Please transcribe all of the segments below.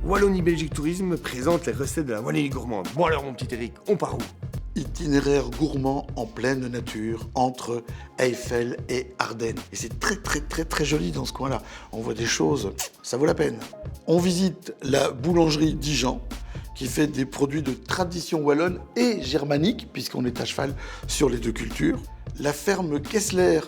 Wallonie-Belgique Tourisme présente les recettes de la Wallonie gourmande. Bon alors mon petit Eric, on part où? Itinéraire gourmand en pleine nature entre Eiffel et Ardennes. Et c'est très joli dans ce coin-là. On voit des choses, ça vaut la peine. On visite la boulangerie Dijon qui fait des produits de tradition wallonne et germanique puisqu'on est à cheval sur les deux cultures. La ferme Kessler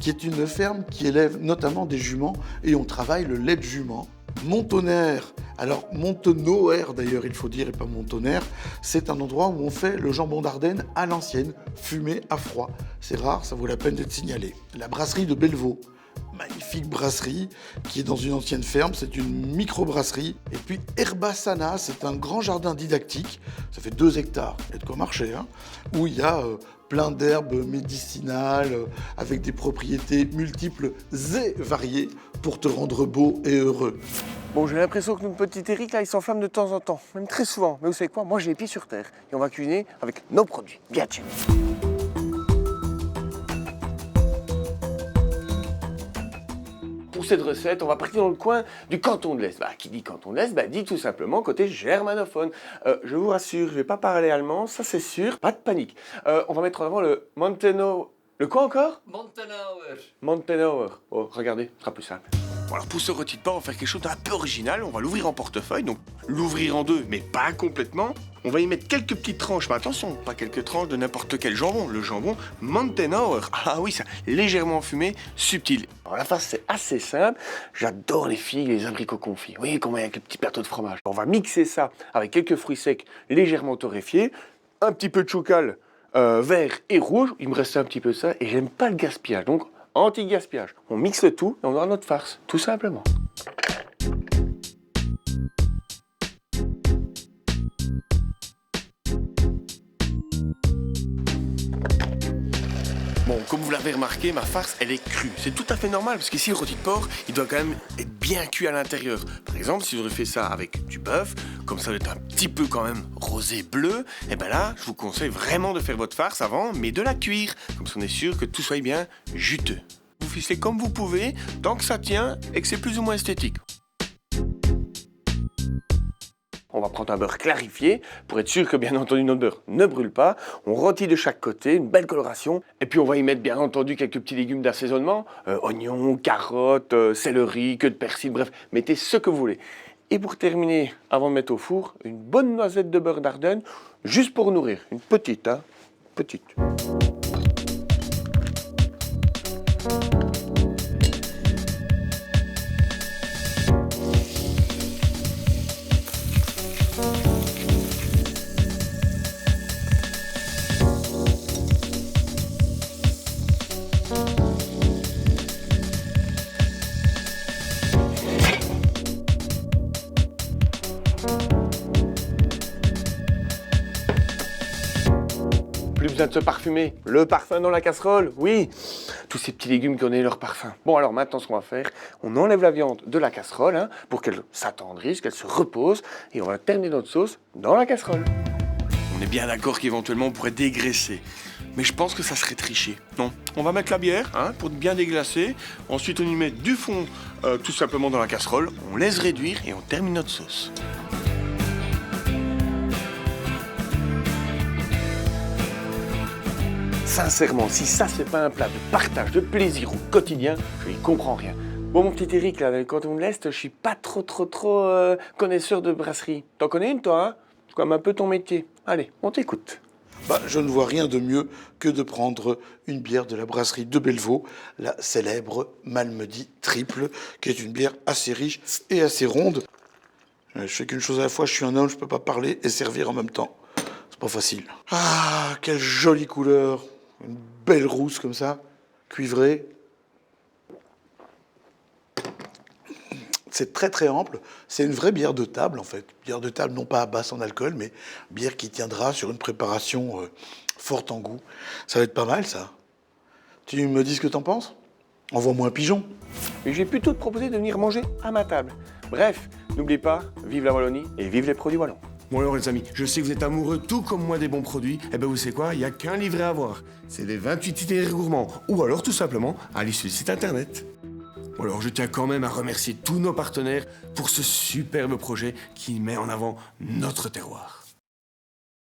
qui est une ferme qui élève notamment des juments et on travaille le lait de jument. Montonnerre, alors Montenauer d'ailleurs il faut dire et pas Montonnerre, c'est un endroit où on fait le jambon d'Ardenne à l'ancienne, fumé à froid. C'est rare, ça vaut la peine d'être signalé. La brasserie de Bellevaux, magnifique brasserie qui est dans une ancienne ferme, c'est une micro-brasserie. Et puis Herbasana, c'est un grand jardin didactique, ça fait 2 hectares, il y a de quoi marcher, hein, où il y a plein d'herbes médicinales avec des propriétés multiples et variées pour te rendre beau et heureux. Bon, j'ai l'impression que notre petit Eric, là, il s'enflamme de temps en temps, même très souvent. Mais vous savez quoi? Moi, j'ai les pieds sur terre. Et on va cuisiner avec nos produits. Bien, tiens. Pour cette recette, on va partir dans le coin du canton de l'Est. Qui dit canton de l'Est, dit tout simplement côté germanophone. Je vous rassure, je ne vais pas parler allemand, ça c'est sûr. Pas de panique. On va mettre en avant le Montenau... Le quoi encore? Montenauer. Montenauer. Oh, regardez, ce sera plus simple. Bon, alors pour ce rôti de porc, on va faire quelque chose d'un peu original. On va l'ouvrir en portefeuille, donc l'ouvrir en deux, mais pas complètement. On va y mettre quelques petites tranches, mais attention, pas quelques tranches de n'importe quel jambon. Le jambon Montenauer. Ah oui, ça, légèrement fumé, subtil. Alors la farce, c'est assez simple. J'adore les figues et les abricots confits. Oui, comme avec le petit plateau de fromage. On va mixer ça avec quelques fruits secs légèrement torréfiés, un petit peu de choucal vert et rouge. Il me restait un petit peu de ça et j'aime pas le gaspillage. Donc, anti-gaspillage. On mixe le tout et on aura notre farce, tout simplement. Bon, comme vous l'avez remarqué, ma farce, elle est crue. C'est tout à fait normal, parce qu'ici, le rôti de porc, il doit quand même être bien cuit à l'intérieur. Par exemple, si vous fait ça avec du bœuf, comme ça doit être un petit peu quand même rosé-bleu, et ben là, je vous conseille vraiment de faire votre farce avant, mais de la cuire. Comme ça, on est sûr que tout soit bien juteux. Vous ficelez comme vous pouvez, tant que ça tient et que c'est plus ou moins esthétique. On va prendre un beurre clarifié pour être sûr que, bien entendu, notre beurre ne brûle pas. On rôtit de chaque côté, une belle coloration. Et puis, on va y mettre, bien entendu, quelques petits légumes d'assaisonnement. Oignons, carottes, céleri, queue de persil, bref, mettez ce que vous voulez. Et pour terminer, avant de mettre au four, une bonne noisette de beurre d'Ardenne, juste pour nourrir. Une petite, hein, petite. Plus besoin de se parfumer. Le parfum dans la casserole, oui. Tous ces petits légumes qui ont leur parfum. Bon, alors maintenant, ce qu'on va faire, on enlève la viande de la casserole pour qu'elle s'attendrisse, qu'elle se repose. Et on va terminer notre sauce dans la casserole. On est bien d'accord qu'éventuellement, on pourrait dégraisser. Mais je pense que ça serait tricher. Non, on va mettre la bière pour bien déglacer. Ensuite, on y met du fond tout simplement dans la casserole. On laisse réduire et on termine notre sauce. Sincèrement, si ça c'est pas un plat de partage, de plaisir au quotidien, je n'y comprends rien. Bon mon petit Eric, là, dans le canton de l'Est, je suis pas trop connaisseur de brasserie. T'en connais une toi, hein? C'est comme un peu ton métier. Allez, on t'écoute. Je ne vois rien de mieux que de prendre une bière de la brasserie de Bellevaux, la célèbre Malmedy Triple, qui est une bière assez riche et assez ronde. Je fais qu'une chose à la fois, je suis un homme, je peux pas parler et servir en même temps. C'est pas facile. Ah, quelle jolie couleur! Une belle rousse comme ça, cuivrée. C'est très ample. C'est une vraie bière de table en fait. Bière de table non pas à basse en alcool, mais bière qui tiendra sur une préparation forte en goût. Ça va être pas mal ça. Tu me dis ce que t'en penses? Envoie-moi un pigeon. Mais j'ai plutôt te proposer de venir manger à ma table. Bref, n'oublie pas, vive la Wallonie et vive les produits wallons. Bon alors les amis, je sais que vous êtes amoureux tout comme moi des bons produits. Eh ben vous savez quoi, il n'y a qu'un livret à voir. C'est les 28 itinéraires gourmands. Ou alors tout simplement, allez sur le site internet. Bon, alors je tiens quand même à remercier tous nos partenaires pour ce superbe projet qui met en avant notre terroir.